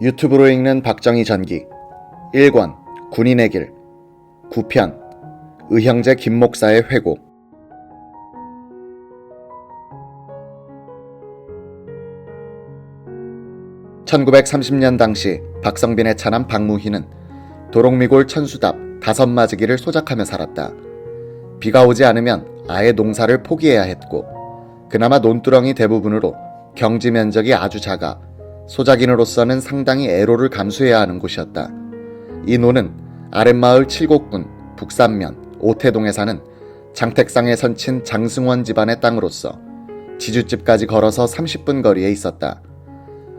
유튜브로 읽는 박정희 전기 1권 군인의 길 9편 의형제 김목사의 회고. (1930년) 당시 박성빈의 차남 박무희는 도롱미골 천수답 5마지기를 소작하며 살았다. 비가 오지 않으면 아예 농사를 포기해야 했고, 그나마 논두렁이 대부분으로 경지 면적이 아주 작아 소작인으로서는 상당히 애로를 감수해야 하는 곳이었다. 이 논은 아랫마을 칠곡군 북산면 오태동에 사는 장택상에 선친 장승원 집안의 땅으로서 지주집까지 걸어서 30분 거리에 있었다.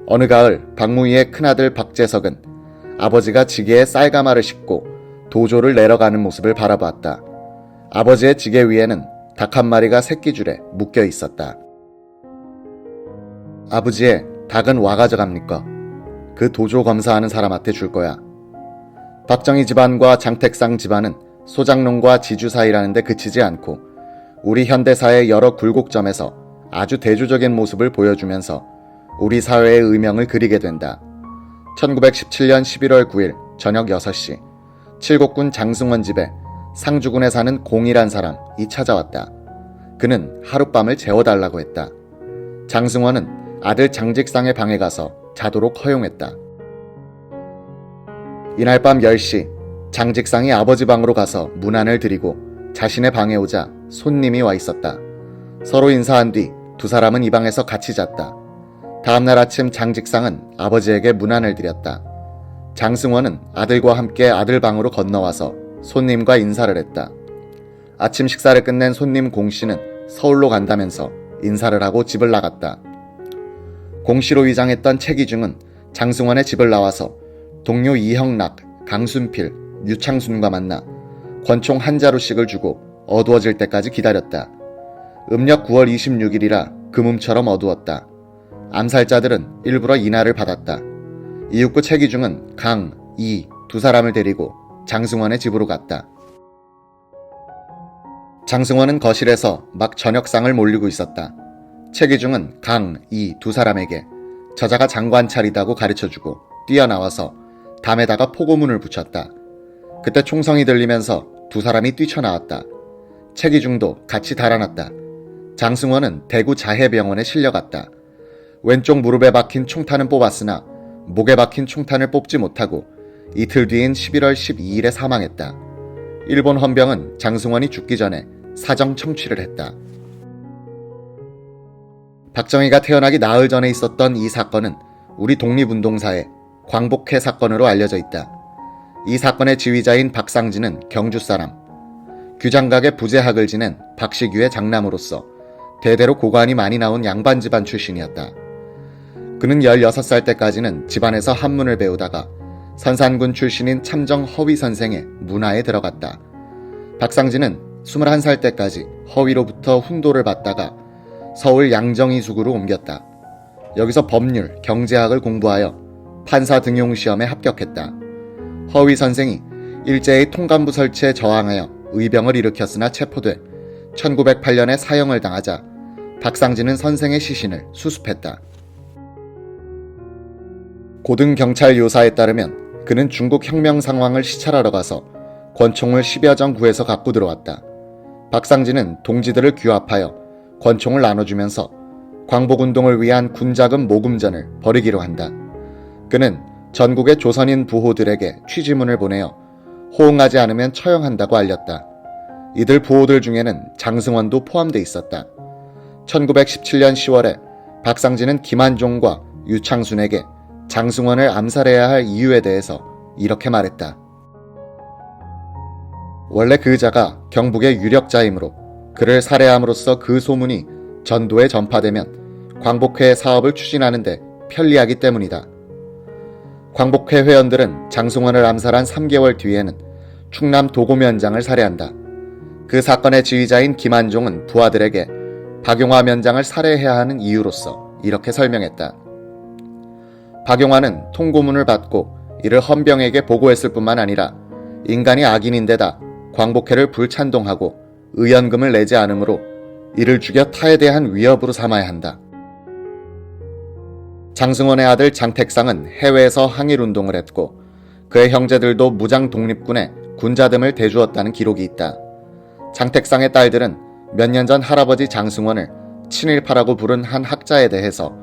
어느 가을 박무희의 큰아들 박재석은 아버지가 지게에 쌀가마를 싣고 도조를 내려가는 모습을 바라보았다. 아버지의 지게 위에는 닭 한 마리가 새끼줄에 묶여 있었다. 아버지, 닭은 와 가져갑니까? 그 도조 검사하는 사람한테 줄 거야. 박정희 집안과 장택상 집안은 소작농과 지주 사이라는 데 그치지 않고 우리 현대사의 여러 굴곡점에서 아주 대조적인 모습을 보여주면서 우리 사회의 의명을 그리게 된다. 1917년 11월 9일 저녁 6시 칠곡군 장승원 집에 상주군에 사는 공이란 사람이 찾아왔다. 그는 하룻밤을 재워달라고 했다. 장승원은 아들 장직상의 방에 가서 자도록 허용했다. 이날 밤 10시 장직상이 아버지 방으로 가서 문안을 드리고 자신의 방에 오자 손님이 와 있었다. 서로 인사한 뒤 두 사람은 이 방에서 같이 잤다. 다음날 아침 장직상은 아버지에게 문안을 드렸다. 장승원은 아들과 함께 아들 방으로 건너와서 손님과 인사를 했다. 아침 식사를 끝낸 손님 공씨는 서울로 간다면서 인사를 하고 집을 나갔다. 공씨로 위장했던 최기중은 장승원의 집을 나와서 동료 이형락, 강순필, 유창순과 만나 권총 한 자루씩을 주고 어두워질 때까지 기다렸다. 음력 9월 26일이라 금음처럼 어두웠다. 암살자들은 일부러 이날을 받았다. 이윽고 최기중은 강, 이 두 사람을 데리고 장승원의 집으로 갔다. 장승원은 거실에서 막 저녁상을 몰리고 있었다. 최기중은 강, 이 두 사람에게 저자가 장관 차리다고 가르쳐주고 뛰어나와서 담에다가 포고문을 붙였다. 그때 총성이 들리면서 두 사람이 뛰쳐나왔다. 최기중도 같이 달아났다. 장승원은 대구 자해병원에 실려갔다. 왼쪽 무릎에 박힌 총탄은 뽑았으나 목에 박힌 총탄을 뽑지 못하고 이틀 뒤인 11월 12일에 사망했다. 일본 헌병은 장승원이 죽기 전에 사정 청취를 했다. 박정희가 태어나기 나흘 전에 있었던 이 사건은 우리 독립운동사의 광복회 사건으로 알려져 있다. 이 사건의 지휘자인 박상진은 경주 사람, 규장각의 부제학을 지낸 박시규의 장남으로서 대대로 고관이 많이 나온 양반 집안 출신이었다. 그는 16살 때까지는 집안에서 한문을 배우다가 선산군 출신인 참정 허위 선생의 문화에 들어갔다. 박상진은 21살 때까지 허위로부터 훈도를 받다가 서울 양정이수구로 옮겼다. 여기서 법률, 경제학을 공부하여 판사 등용 시험에 합격했다. 허위 선생이 일제의 통감부 설치에 저항하여 의병을 일으켰으나 체포돼 1908년에 사형을 당하자 박상진은 선생의 시신을 수습했다. 고등경찰 요사에 따르면 그는 중국 혁명 상황을 시찰하러 가서 권총을 10여 정 구해서 갖고 들어왔다. 박상진은 동지들을 규합하여 권총을 나눠주면서 광복운동을 위한 군자금 모금전을 벌이기로 한다. 그는 전국의 조선인 부호들에게 취지문을 보내어 호응하지 않으면 처형한다고 알렸다. 이들 부호들 중에는 장승원도 포함돼 있었다. 1917년 10월에 박상진은 김한종과 유창순에게 장승원을 암살해야 할 이유에 대해서 이렇게 말했다. 원래 그 자가 경북의 유력자이므로 그를 살해함으로써 그 소문이 전도에 전파되면 광복회 사업을 추진하는데 편리하기 때문이다. 광복회 회원들은 장승원을 암살한 3개월 뒤에는 충남 도고면장을 살해한다. 그 사건의 지휘자인 김한종은 부하들에게 박용화 면장을 살해해야 하는 이유로서 이렇게 설명했다. 박용화는 통고문을 받고 이를 헌병에게 보고했을 뿐만 아니라 인간이 악인인데다 광복회를 불찬동하고 의연금을 내지 않으므로 이를 죽여 타에 대한 위협으로 삼아야 한다. 장승원의 아들 장택상은 해외에서 항일운동을 했고 그의 형제들도 무장 독립군에 군자됨을 대주었다는 기록이 있다. 장택상의 딸들은 몇 년 전 할아버지 장승원을 친일파라고 부른 한 학자에 대해서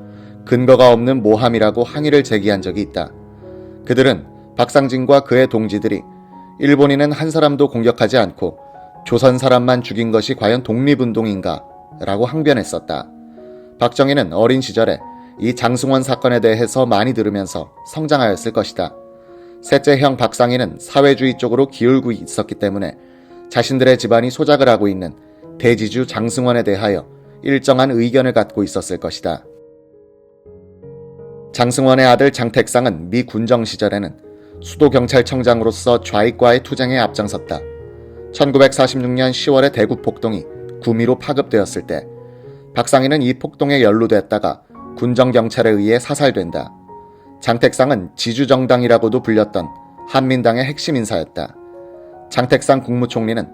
근거가 없는 모함이라고 항의를 제기한 적이 있다. 그들은 박상진과 그의 동지들이 일본인은 한 사람도 공격하지 않고 조선 사람만 죽인 것이 과연 독립운동인가? 라고 항변했었다. 박정희는 어린 시절에 이 장승원 사건에 대해서 많이 들으면서 성장하였을 것이다. 셋째 형 박상희는 사회주의 쪽으로 기울고 있었기 때문에 자신들의 집안이 소작을 하고 있는 대지주 장승원에 대하여 일정한 의견을 갖고 있었을 것이다. 장승원의 아들 장택상은 미 군정 시절에는 수도경찰청장으로서 좌익과의 투쟁에 앞장섰다. 1946년 10월에 대구 폭동이 구미로 파급되었을 때 박상희는 이 폭동에 연루됐다가 군정경찰에 의해 사살된다. 장택상은 지주정당이라고도 불렸던 한민당의 핵심 인사였다. 장택상 국무총리는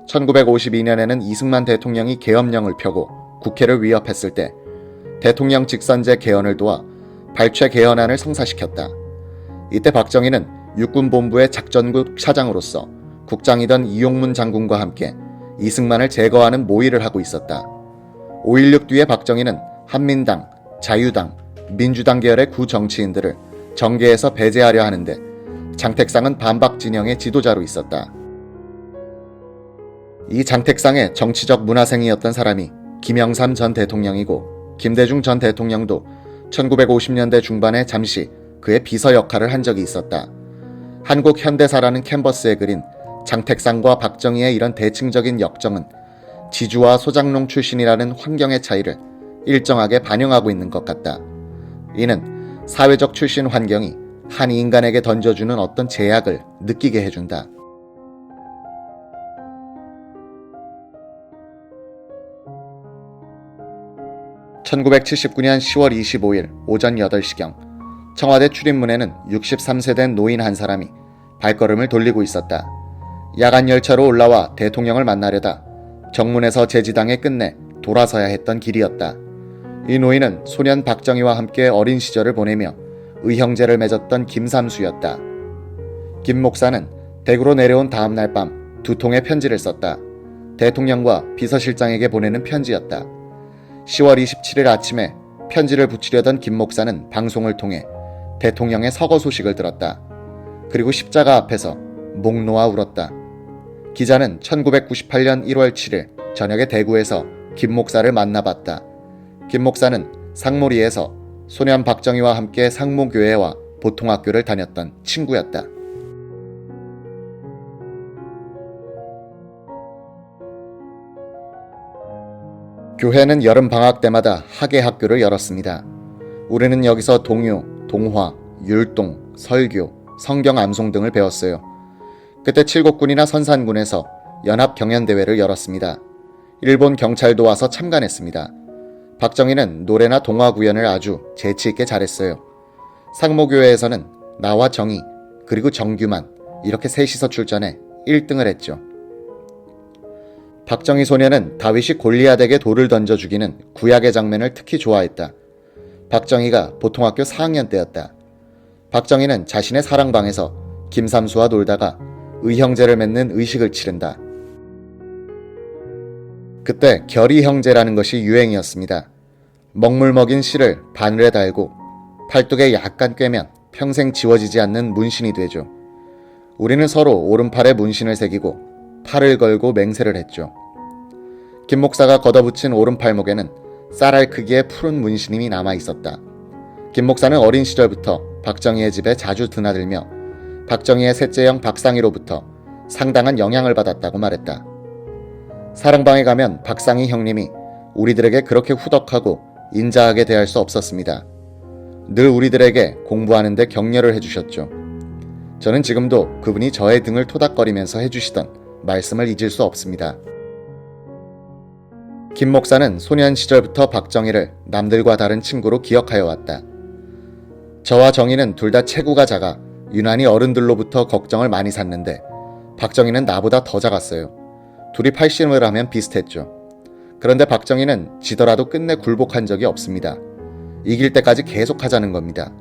1952년에는 이승만 대통령이 계엄령을 펴고 국회를 위협했을 때 대통령 직선제 개헌을 도와 발췌 개헌안을 성사시켰다. 이때 박정희는 육군본부의 작전국 차장으로서 국장이던 이용문 장군과 함께 이승만을 제거하는 모의를 하고 있었다. 5.16 뒤에 박정희는 한민당, 자유당, 민주당 계열의 구정치인들을 정계에서 배제하려 하는데 장택상은 반박 진영의 지도자로 있었다. 이 장택상의 정치적 문화생이었던 사람이 김영삼 전 대통령이고 김대중 전 대통령도 1950년대 중반에 잠시 그의 비서 역할을 한 적이 있었다. 한국 현대사라는 캔버스에 그린 장택상과 박정희의 이런 대칭적인 역정은 지주와 소장농 출신이라는 환경의 차이를 일정하게 반영하고 있는 것 같다. 이는 사회적 출신 환경이 한 인간에게 던져주는 어떤 제약을 느끼게 해준다. (1979년 10월 25일) 오전 8시경 청와대 출입문에는 63세 된 노인 한 사람이 발걸음을 돌리고 있었다. 야간 열차로 올라와 대통령을 만나려다 정문에서 제지당에 끝내 돌아서야 했던 길이었다. 이 노인은 소년 박정희와 함께 어린 시절을 보내며 의형제를 맺었던 김삼수였다. 김 목사는 대구로 내려온 다음날 밤 2통의 편지를 썼다. 대통령과 비서실장에게 보내는 편지였다. 10월 27일 아침에 편지를 붙이려던 김 목사는 방송을 통해 대통령의 서거 소식을 들었다. 그리고 십자가 앞에서 목 놓아 울었다. 기자는 1998년 1월 7일 저녁에 대구에서 김 목사를 만나봤다. 김 목사는 상무리에서 소년 박정희와 함께 상무교회와 보통학교를 다녔던 친구였다. 교회는 여름방학 때마다 학예학교를 열었습니다. 우리는 여기서 동요, 동화, 율동, 설교, 성경 암송 등을 배웠어요. 그때 칠곡군이나 선산군에서 연합경연대회를 열었습니다. 일본 경찰도 와서 참관했습니다. 박정희는 노래나 동화 구연을 아주 재치있게 잘했어요. 상모교회에서는 나와 정희, 그리고 정규만 이렇게 셋이서 출전해 1등을 했죠. 박정희 소녀는 다윗이 골리앗에게 돌을 던져 죽이는 구약의 장면을 특히 좋아했다. 박정희가 보통학교 4학년 때였다. 박정희는 자신의 사랑방에서 김삼수와 놀다가 의형제를 맺는 의식을 치른다. 그때 결의형제라는 것이 유행이었습니다. 먹물 먹인 실을 바늘에 달고 팔뚝에 약간 꿰면 평생 지워지지 않는 문신이 되죠. 우리는 서로 오른팔에 문신을 새기고 팔을 걸고 맹세를 했죠. 김 목사가 걷어붙인 오른팔목에는 쌀알 크기의 푸른 문신이 남아 있었다. 김 목사는 어린 시절부터 박정희의 집에 자주 드나들며 박정희의 셋째 형 박상희로부터 상당한 영향을 받았다고 말했다. 사랑방에 가면 박상희 형님이 우리들에게 그렇게 후덕하고 인자하게 대할 수 없었습니다. 늘 우리들에게 공부하는 데 격려를 해주셨죠. 저는 지금도 그분이 저의 등을 토닥거리면서 해주시던 말씀을 잊을 수 없습니다. 김 목사는 소년 시절부터 박정희를 남들과 다른 친구로 기억하여 왔다. 저와 정희는 둘 다 체구가 작아 유난히 어른들로부터 걱정을 많이 샀는데 박정희는 나보다 더 작았어요. 둘이 팔씨름을 하면 비슷했죠. 그런데 박정희는 지더라도 끝내 굴복한 적이 없습니다. 이길 때까지 계속 하자는 겁니다.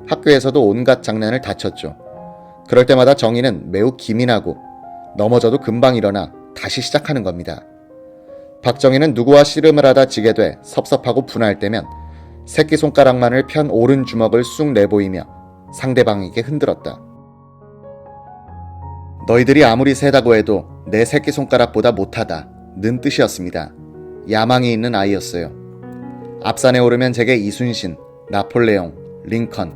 학교에서도 온갖 장난을 다 쳤죠. 그럴 때마다 정희는 매우 기민하고 넘어져도 금방 일어나 다시 시작하는 겁니다. 박정희는 누구와 씨름을 하다 지게 돼 섭섭하고 분할 때면 새끼손가락만을 편 오른 주먹을 쑥 내보이며 상대방에게 흔들었다. 너희들이 아무리 세다고 해도 내 새끼손가락보다 못하다 는 뜻이었습니다. 야망이 있는 아이였어요. 앞산에 오르면 제게 이순신, 나폴레옹, 링컨.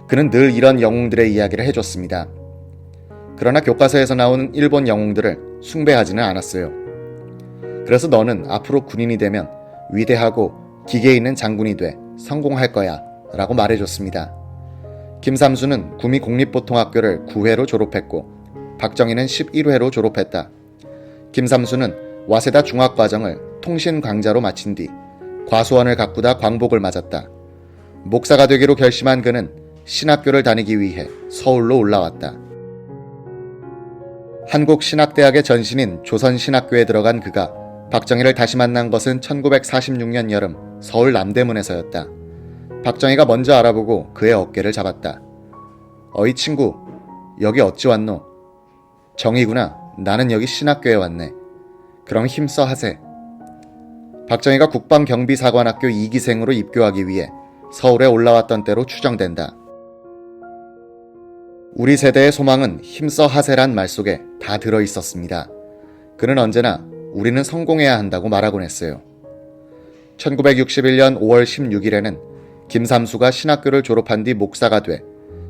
그는 늘 이런 영웅들의 이야기를 해줬습니다. 그러나 교과서에서 나오는 일본 영웅들을 숭배하지는 않았어요. 그래서 너는 앞으로 군인이 되면 위대하고 기계 있는 장군이 돼 성공할 거야 라고 말해줬습니다. 김삼수는 구미 공립보통학교를 9회로 졸업했고 박정희는 11회로 졸업했다. 김삼수는 와세다 중학과정을 통신광자로 마친 뒤 과수원을 가꾸다 광복을 맞았다. 목사가 되기로 결심한 그는 신학교를 다니기 위해 서울로 올라왔다. 한국신학대학의 전신인 조선신학교에 들어간 그가 박정희를 다시 만난 것은 1946년 여름 서울 남대문에서였다. 박정희가 먼저 알아보고 그의 어깨를 잡았다. 어이 친구, 여기 어찌 왔노? 정희구나. 나는 여기 신학교에 왔네. 그럼 힘써 하세. 박정희가 국방경비사관학교 2기생으로 입교하기 위해 서울에 올라왔던 때로 추정된다. 우리 세대의 소망은 힘써 하세란 말 속에 다 들어있었습니다. 그는 언제나 우리는 성공해야 한다고 말하곤 했어요. 1961년 5월 16일에는 김삼수가 신학교를 졸업한 뒤 목사가 돼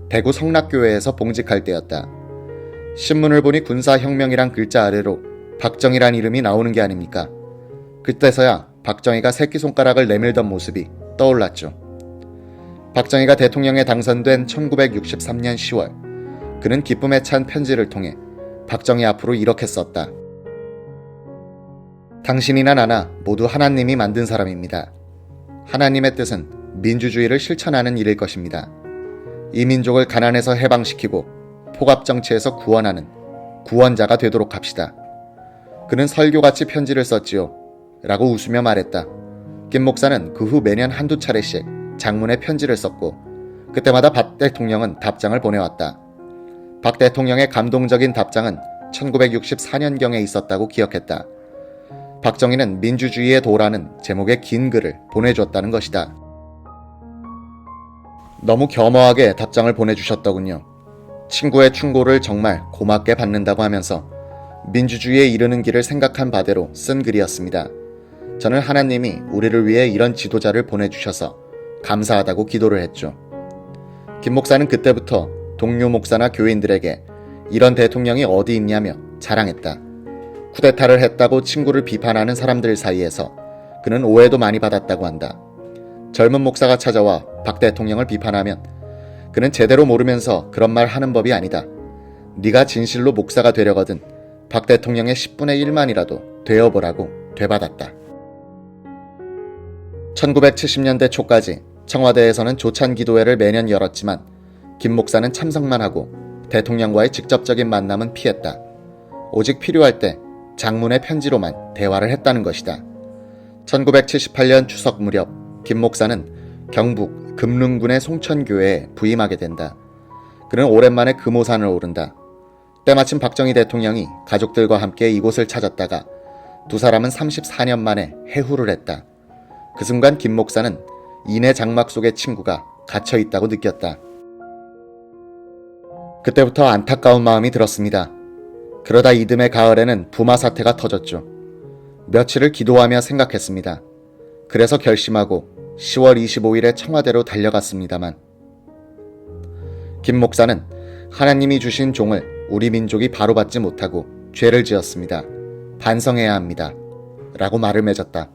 대구 성락교회에서 봉직할 때였다. 신문을 보니 군사혁명이란 글자 아래로 박정희란 이름이 나오는 게 아닙니까? 그때서야 박정희가 새끼손가락을 내밀던 모습이 떠올랐죠. 박정희가 대통령에 당선된 1963년 10월 그는 기쁨에 찬 편지를 통해 박정희 앞으로 이렇게 썼다. 당신이나 나나 모두 하나님이 만든 사람입니다. 하나님의 뜻은 민주주의를 실천하는 일일 것입니다. 이 민족을 가난에서 해방시키고 폭압정치에서 구원하는 구원자가 되도록 합시다. 그는 설교같이 편지를 썼지요. 라고 웃으며 말했다. 김 목사는 그 후 매년 한두 차례씩 장문의 편지를 썼고 그때마다 박 대통령은 답장을 보내왔다. 박 대통령의 감동적인 답장은 1964년경에 있었다고 기억했다. 박정희는 민주주의의 도라는 제목의 긴 글을 보내줬다는 것이다. 너무 겸허하게 답장을 보내주셨더군요. 친구의 충고를 정말 고맙게 받는다고 하면서 민주주의에 이르는 길을 생각한 바대로 쓴 글이었습니다. 저는 하나님이 우리를 위해 이런 지도자를 보내주셔서 감사하다고 기도를 했죠. 김 목사는 그때부터 동료 목사나 교인들에게 이런 대통령이 어디 있냐며 자랑했다. 쿠데타를 했다고 친구를 비판하는 사람들 사이에서 그는 오해도 많이 받았다고 한다. 젊은 목사가 찾아와 박 대통령을 비판하면 그는 제대로 모르면서 그런 말 하는 법이 아니다. 네가 진실로 목사가 되려거든 박 대통령의 10분의 1만이라도 되어보라고 되받았다. 1970년대 초까지 청와대에서는 조찬기도회를 매년 열었지만 김 목사는 참석만 하고 대통령과의 직접적인 만남은 피했다. 오직 필요할 때 장문의 편지로만 대화를 했다는 것이다. 1978년 추석 무렵 김 목사는 경북 금릉군의 송천교회에 부임하게 된다. 그는 오랜만에 금오산을 오른다. 때마침 박정희 대통령이 가족들과 함께 이곳을 찾았다가 두 사람은 34년 만에 해후를 했다. 그 순간 김 목사는 인의 장막 속의 친구가 갇혀 있다고 느꼈다. 그때부터 안타까운 마음이 들었습니다. 그러다 이듬해 가을에는 부마 사태가 터졌죠. 며칠을 기도하며 생각했습니다. 그래서 결심하고 10월 25일에 청와대로 달려갔습니다만 김 목사는 하나님이 주신 종을 우리 민족이 바로받지 못하고 죄를 지었습니다. 반성해야 합니다. 라고 말을 맺었다.